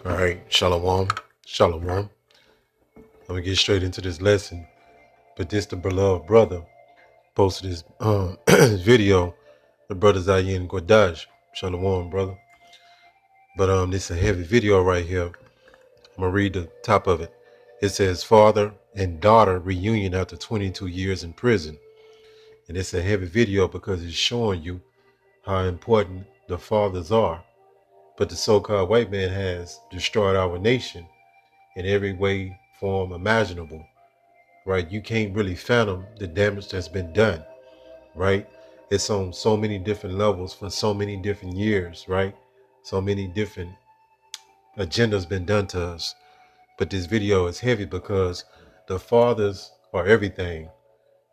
All right, shalom, shalom. I'm gonna get straight into this lesson. But this the beloved brother posted this his video. The brother Zayin Gordaj. Shalom, brother. But this is a heavy video right here. I'm gonna read the top of it. It says father and daughter reunion after 22 years in prison. And it's a heavy video because it's showing you how important the fathers are. But the so-called white man has destroyed our nation in every way, form imaginable, right? You can't really fathom the damage that's been done, right? It's on so many different levels for so many different years, right? So many different agendas been done to us. But this video is heavy because the fathers are everything,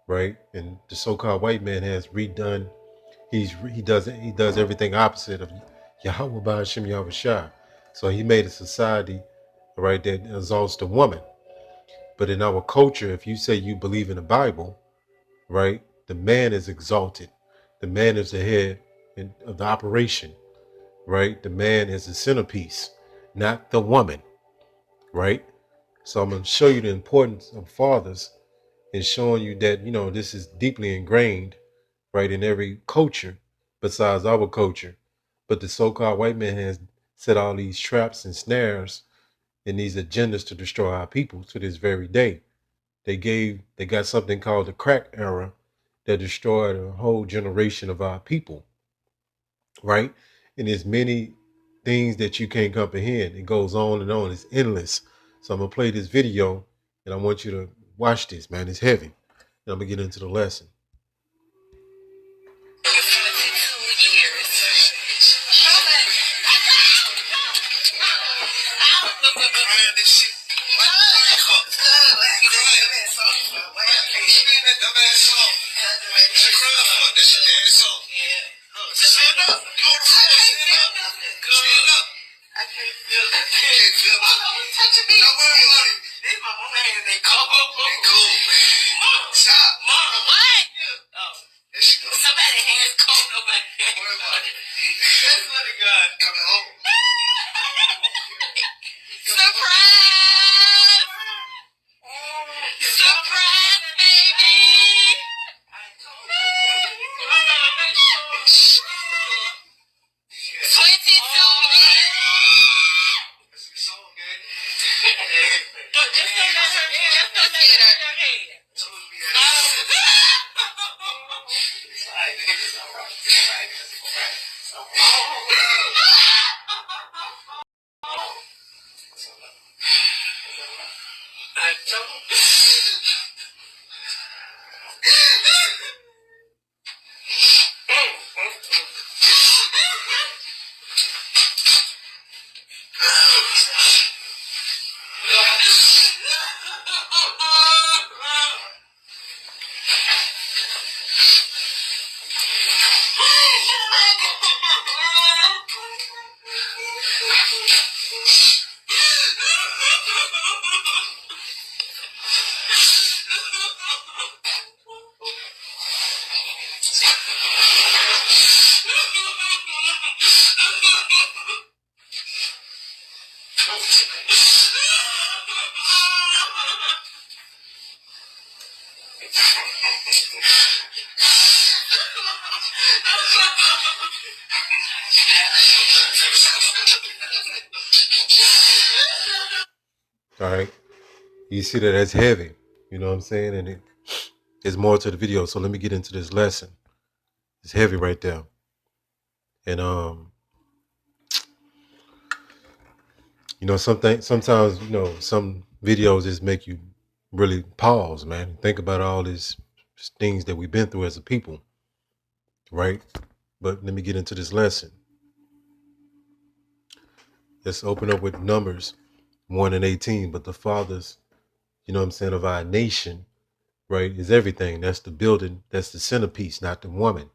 right? And the so-called white man has redone. He does everything opposite of Yahweh Ba'ashim Yahushua. So he made a society, right, that exalts the woman. But in our culture, if you say you believe in the Bible, right, the man is exalted. The man is the head of the operation, right? The man is the centerpiece, not the woman, right? So I'm going to show you the importance of fathers and showing you that, this is deeply ingrained, right, in every culture besides our culture. But the so-called white man has set all these traps and snares and these agendas to destroy our people to this very day. They got something called the crack era that destroyed a whole generation of our people, right? And there's many things that you can't comprehend. It goes on and on. It's endless. So I'm gonna play this video and I want you to watch this, man. It's heavy. And I'm gonna get into the lesson. All right. You see that that's heavy. You know what I'm saying? And it's more to the video. So let me get into this lesson. It's heavy right there. And sometimes, some videos just make you really pause, man. Think about all these things that we've been through as a people. Right? But let me get into this lesson. Let's open up with Numbers 1 and 18. But the fathers, of our nation, right, is everything. That's the building. That's the centerpiece, not the woman.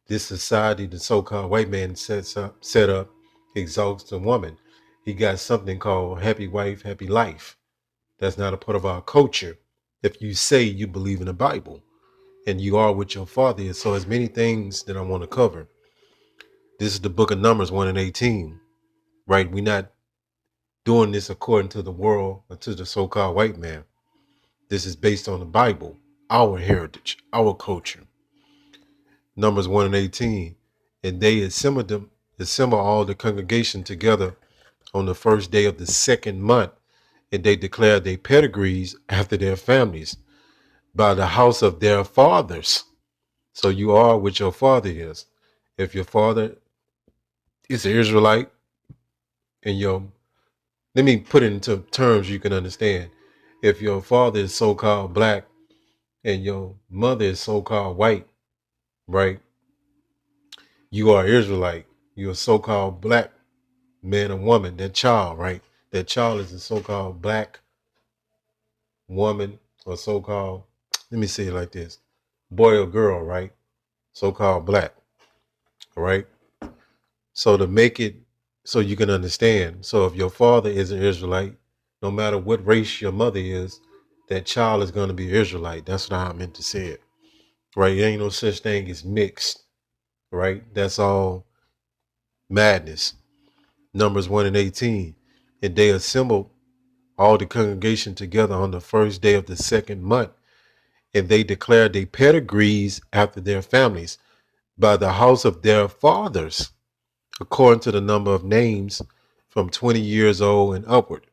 This society, the so-called white man set up, exalts the woman. He got something called happy wife, happy life. That's not a part of our culture. If you say you believe in the Bible and you are what your father is. So there's many things that I want to cover. This is the book of Numbers 1 and 18, right? doing this according to the world or to the so-called white man. This is based on the Bible, our heritage, our culture. Numbers 1 and 18. And they assemble all the congregation together on the first day of the second month, and they declare their pedigrees after their families by the house of their fathers. So you are what your father is. If your father is an Israelite and let me put it into terms you can understand. If your father is so-called black and your mother is so-called white, right? You are Israelite. You're a so-called black man or woman, that child, right? That child is a so-called black woman or so-called, let me say it like this, boy or girl, right? So-called black, right? So to make it so you can understand. So if your father is an Israelite, no matter what race your mother is, that child is going to be Israelite. That's what I meant to say it, right? There ain't no such thing as mixed, right? That's all madness. Numbers 1 and 18. And they assembled all the congregation together on the first day of the second month, and they declared their pedigrees after their families by the house of their fathers, according to the number of names from 20 years old and upward,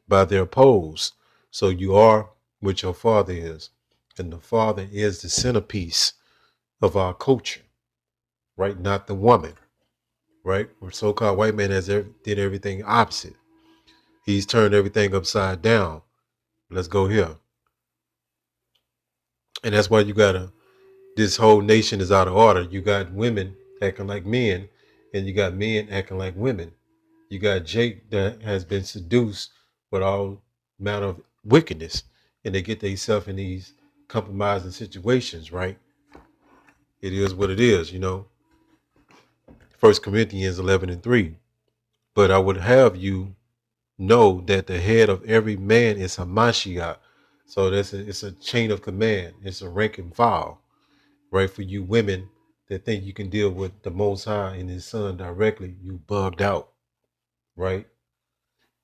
by their polls. So you are what your father is. And the father is the centerpiece of our culture, right? Not the woman, right? Where so-called white man did everything opposite. He's turned everything upside down. Let's go here. And that's why this whole nation is out of order. You got women acting like men, and you got men acting like women. You got Jake that has been seduced with all manner of wickedness, and they get themselves in these compromising situations, right? It is what it is, 1 Corinthians 11 and 3. But I would have you know that the head of every man is Hamashiach. So it's a chain of command. It's a rank and file, right? For you women that think you can deal with the Most High and His Son directly, you bugged out, right?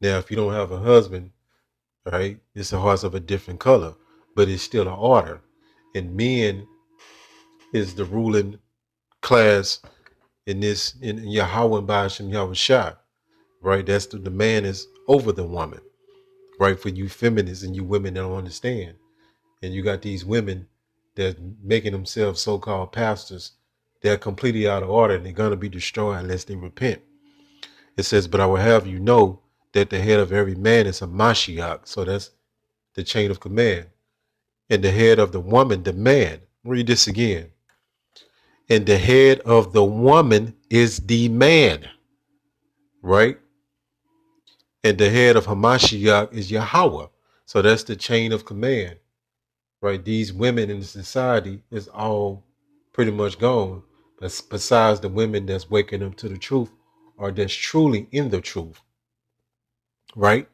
Now, if you don't have a husband, right, it's a horse of a different color, but it's still an order. And men is the ruling class in Yahweh and Ba'ashem Yahushua, right? That's the man is over the woman, right? For you feminists and you women that don't understand. And you got these women that making themselves so-called pastors. They're completely out of order and they're going to be destroyed unless they repent. It says, but I will have you know that the head of every man is a Mashiach. So that's the chain of command. And the head of the woman, the man. Read this again. And the head of the woman is the man, right? And the head of Hamashiach is Yahweh. So that's the chain of command, right? These women in the society is all pretty much gone, besides the women that's waking up to the truth or that's truly in the truth, right?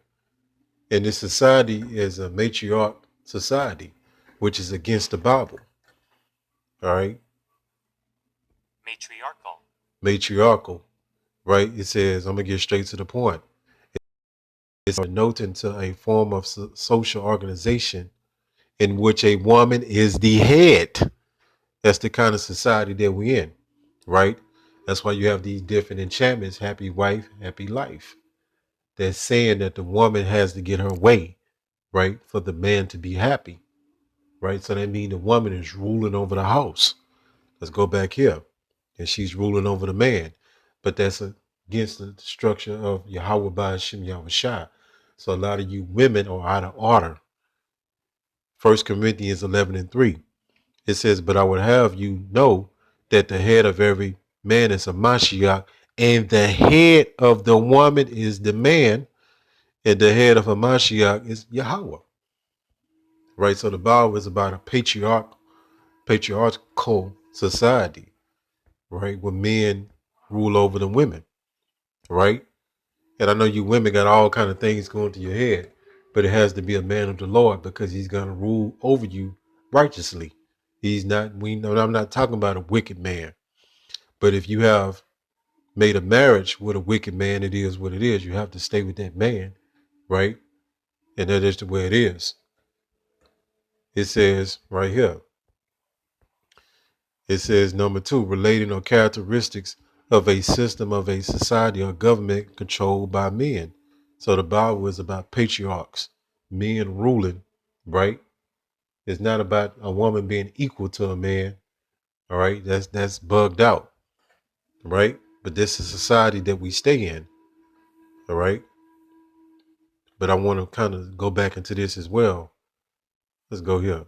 And this society is a matriarch society, which is against the Bible, all right? Matriarchal, right? It says, I'm going to get straight to the point. It's a note into a form of social organization in which a woman is the head. That's the kind of society that we're in, right? That's why you have these different enchantments, happy wife, happy life. They're saying that the woman has to get her way, right? For the man to be happy, right? So that means the woman is ruling over the house. Let's go back here. And she's ruling over the man. But that's against the structure of Yahweh Ba'ashem Yahushua. So a lot of you women are out of order. 1 Corinthians 11 and 3. It says, but I would have you know that the head of every man is a Mashiach, and the head of the woman is the man, and the head of a Mashiach is Yahweh. Right? So the Bible is about a patriarchal society, right? Where men rule over the women, right? And I know you women got all kind of things going through your head, but it has to be a man of the Lord because he's going to rule over you righteously. He's not, I'm not talking about a wicked man, but if you have made a marriage with a wicked man, it is what it is. You have to stay with that man right? And that is the way it is. It says right here, it says number 2, relating or characteristics of a system of a society or government controlled by men. So the Bible is about patriarchs, men ruling, right? It's not about a woman being equal to a man. All right, that's bugged out, right? But this is society that we stay in. All right. But I want to kind of go back into this as well. Let's go here.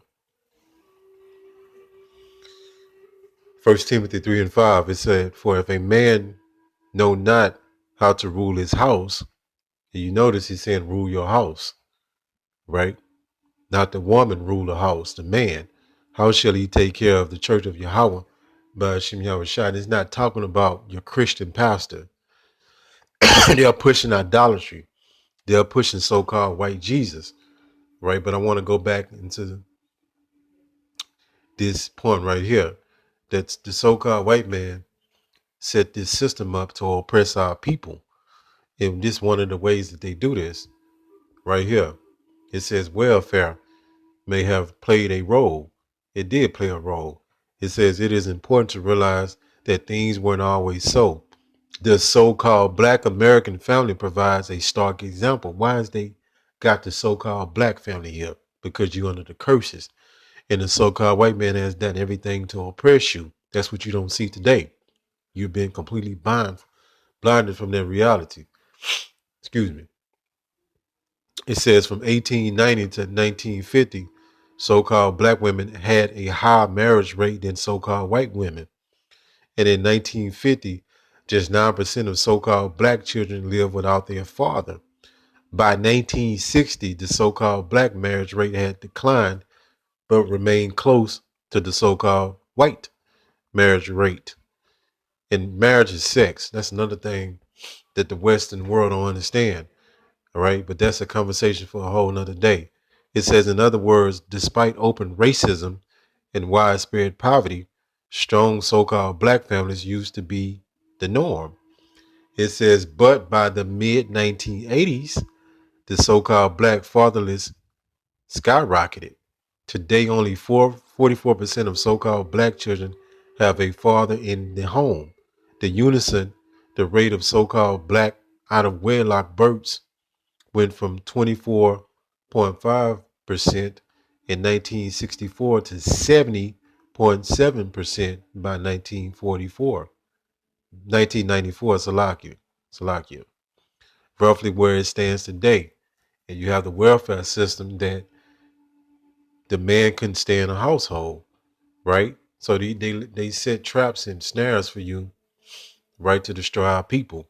1 Timothy 3:5, it said, "For if a man know not how to rule his house," and you notice he's saying rule your house, right? Not the woman rule the house, the man. How shall he take care of the church of Yahweh? But Shem Yahushua, it's not talking about your Christian pastor. They are pushing idolatry. They are pushing so-called white Jesus, right? But I want to go back into this point right here. That the so-called white man set this system up to oppress our people. And this one of the ways that they do this right here. It says welfare may have played a role. It did play a role. It says it is important to realize that things weren't always so. The so-called Black American family provides a stark example. Why is they got the so-called Black family here? Because you're under the curses. And the so-called white man has done everything to oppress you. That's what you don't see today. You've been completely blinded from that reality. Excuse me. It says from 1890 to 1950, so-called black women had a higher marriage rate than so-called white women. And in 1950, just 9% of so-called black children lived without their father. By 1960, the so-called black marriage rate had declined, but remained close to the so-called white marriage rate. And marriage is sex. That's another thing that the Western world don't understand. All right. But that's a conversation for a whole nother day. It says, in other words, despite open racism and widespread poverty, strong so-called black families used to be the norm. It says, but by the mid 1980s, the so-called black fatherless skyrocketed. Today, only 44% of so-called black children have a father in the home. The rate of so-called black out of wedlock births went from 24.5% in 1964 to 70.7% by 1994, Salakia, roughly where it stands today. And you have the welfare system that the man couldn't stay in a household, right? So they set traps and snares for you, right, to destroy our people.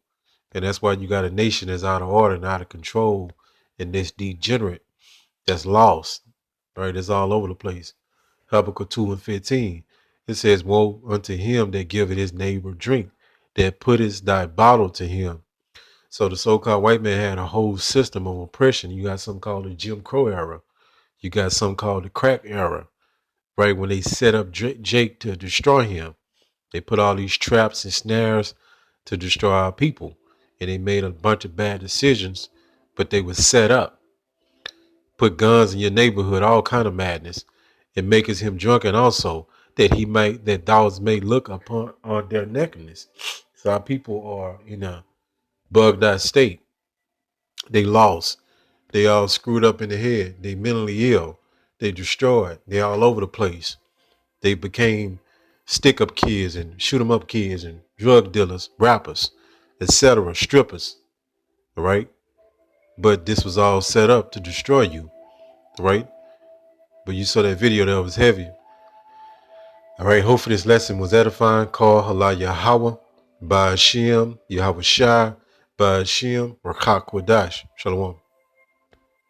And that's why you got a nation that's out of order and out of control and this degenerate that's lost, right? It's all over the place. Habakkuk 2:15. It says, woe unto him that giveth his neighbor drink, that putteth thy bottle to him. So the so-called white man had a whole system of oppression. You got something called the Jim Crow era. You got something called the crack era, right? When they set up Jake to destroy him, they put all these traps and snares to destroy our people. And they made a bunch of bad decisions, but they were set up. Put guns in your neighborhood, all kind of madness. It makes him drunken also, that dogs may look upon on their nakedness. So our people are in a bugged out state. They lost. They all screwed up in the head. They mentally ill. They destroyed. They all over the place. They became stick up kids and shoot 'em up kids and drug dealers, rappers, etc., strippers. All right. But this was all set up to destroy you. Right. But you saw that video that was heavy. All right. Hopefully this lesson was edifying. Call Halal Yahweh, Ba Hashem, Yahweh Shai, Ba Hashem, Rakak Wadash. Shalom.